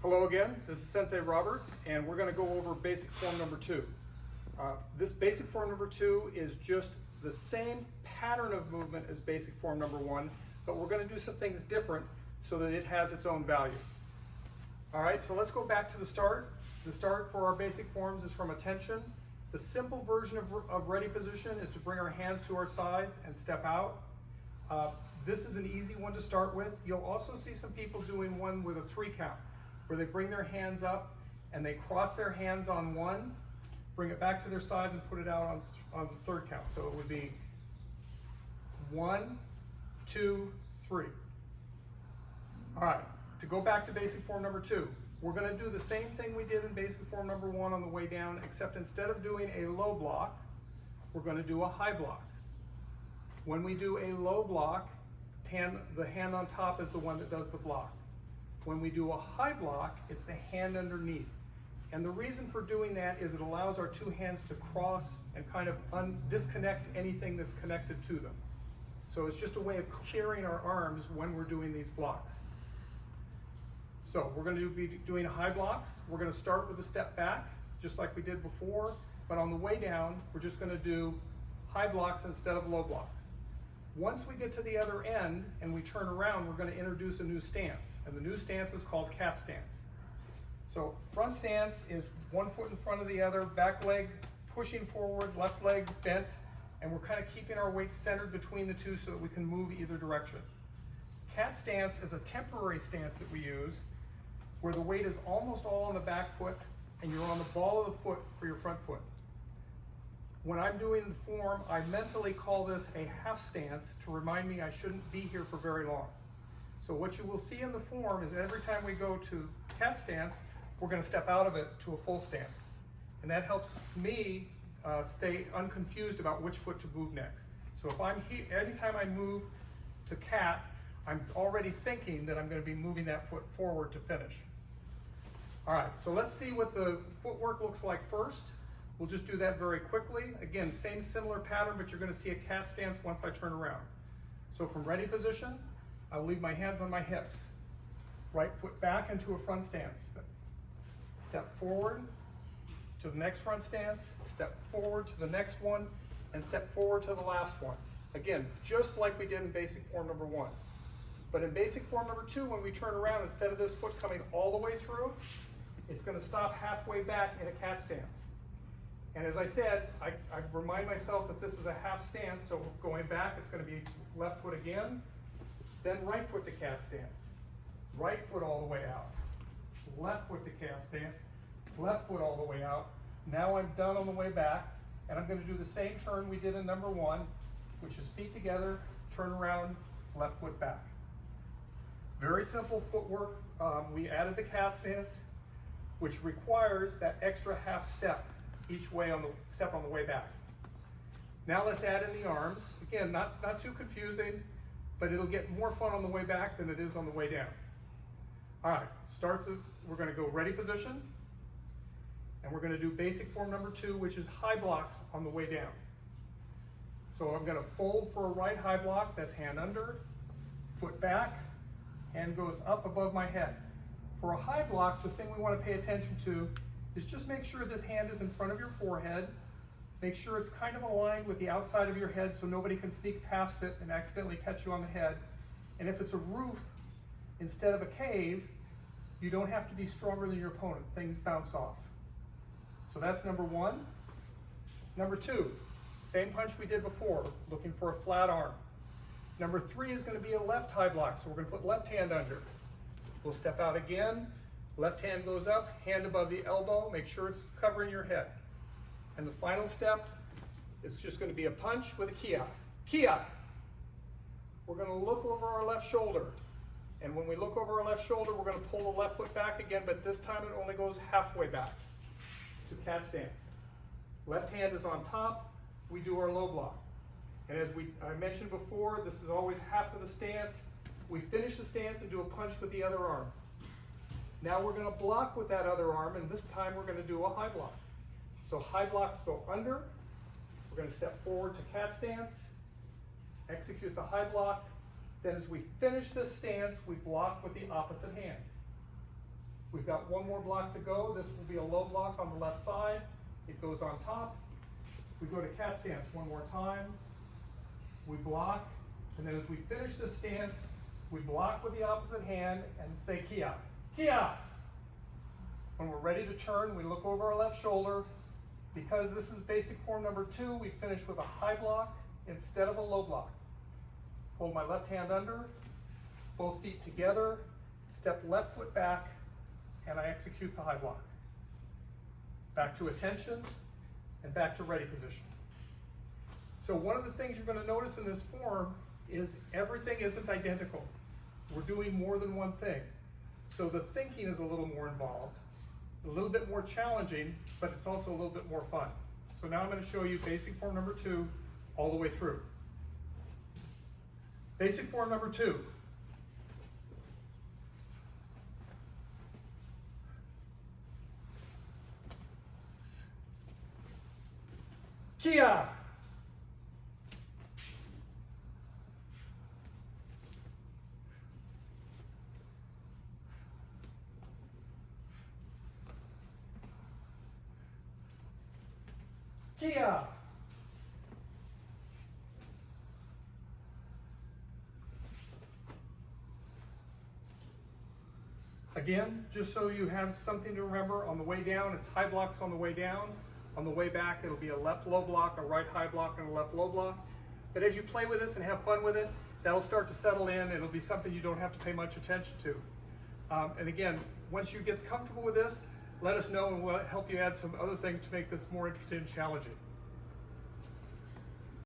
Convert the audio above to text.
Hello again, this is Sensei Robert, and we're going to go over basic form number 2. This basic form number 2 is just the same pattern of movement as basic form number 1, but we're going to do some things different so that it has its own value. All right, so let's go back to the start. The start for our basic forms is from attention. The simple version of ready position is to bring our hands to our sides and step out. This is an easy one to start with. You'll also see some people doing one with a 3 count, where they bring their hands up and they cross their hands on 1, bring it back to their sides and put it out on the 3rd count. So it would be 1, 2, 3. All right, to go back to basic form number 2, we're going to do the same thing we did in basic form number 1 on the way down, except instead of doing a low block, we're going to do a high block. When we do a low block, the hand on top is the one that does the block. When we do a high block, it's the hand underneath. And the reason for doing that is it allows our 2 hands to cross and kind of disconnect anything that's connected to them. So it's just a way of clearing our arms when we're doing these blocks. So we're going to be doing high blocks. We're going to start with a step back, just like we did before, but on the way down, we're just going to do high blocks instead of low blocks. Once we get to the other end and we turn around, we're going to introduce a new stance, and the new stance is called cat stance. So front stance is 1 foot in front of the other, back leg pushing forward, left leg bent, and we're kind of keeping our weight centered between the 2 so that we can move either direction. Cat stance is a temporary stance that we use where the weight is almost all on the back foot and you're on the ball of the foot for your front foot. When I'm doing the form, I mentally call this a half stance to remind me I shouldn't be here for very long. So what you will see in the form is every time we go to cat stance, we're going to step out of it to a full stance. And that helps me stay unconfused about which foot to move next. So if I'm here, anytime I move to cat, I'm already thinking that I'm going to be moving that foot forward to finish. All right, so let's see what the footwork looks like first. We'll just do that very quickly. Again, same similar pattern, but you're going to see a cat stance once I turn around. So from ready position, I'll leave my hands on my hips. Right foot back into a front stance. Step forward to the next front stance, step forward to the next one, and step forward to the last one. Again, just like we did in basic form number 1. But in basic form number 2, when we turn around, instead of this foot coming all the way through, it's going to stop halfway back in a cat stance. And as I said, I remind myself that this is a half stance, so going back, it's going to be left foot again, then right foot to cat stance, right foot all the way out, left foot to cat stance, left foot all the way out. Now I'm done on the way back, and I'm going to do the same turn we did in number 1, which is feet together, turn around, left foot back. Very simple footwork. We added the cat stance, which requires that extra half step each way on the step on the way back. Now let's add in the arms. Again, not too confusing, but it'll get more fun on the way back than it is on the way down. All right, we're going to go ready position, and we're going to do basic form number 2, which is high blocks on the way down. So I'm going to fold for a right high block, that's hand under, foot back, hand goes up above my head. For a high block, the thing we want to pay attention to is just make sure this hand is in front of your forehead. Make sure it's kind of aligned with the outside of your head so nobody can sneak past it and accidentally catch you on the head. And if it's a roof instead of a cave, you don't have to be stronger than your opponent. Things bounce off. So that's number 1. Number 2, same punch we did before, looking for a flat arm. Number 3 is going to be a left high block, so we're going to put left hand under. We'll step out again. Left hand goes up, hand above the elbow, make sure it's covering your head. And the final step is just going to be a punch with a kia. Kia! We're going to look over our left shoulder. And when we look over our left shoulder, we're going to pull the left foot back again, but this time it only goes halfway back to cat stance. Left hand is on top, we do our low block. And as I mentioned before, this is always half of the stance. We finish the stance and do a punch with the other arm. Now we're going to block with that other arm, and this time we're going to do a high block. So high blocks go under. We're going to step forward to cat stance, execute the high block. Then as we finish this stance, we block with the opposite hand. We've got one more block to go. This will be a low block on the left side. It goes on top. We go to cat stance one more time. We block, and then as we finish this stance, we block with the opposite hand and say kia. Kia! When we're ready to turn, we look over our left shoulder. Because this is basic form number 2, we finish with a high block instead of a low block. Hold my left hand under, both feet together, step left foot back, and I execute the high block. Back to attention, and back to ready position. So one of the things you're going to notice in this form is everything isn't identical. We're doing more than one thing. So the thinking is a little more involved, a little bit more challenging, but it's also a little bit more fun. So now I'm going to show you basic form number 2 all the way through. Basic form number 2. Kia! Kia! Again, just so you have something to remember, on the way down, it's high blocks on the way down. On the way back, it'll be a left low block, a right high block, and a left low block. But as you play with this and have fun with it, that'll start to settle in. It'll be something you don't have to pay much attention to. And again, once you get comfortable with this, let us know and we'll help you add some other things to make this more interesting and challenging.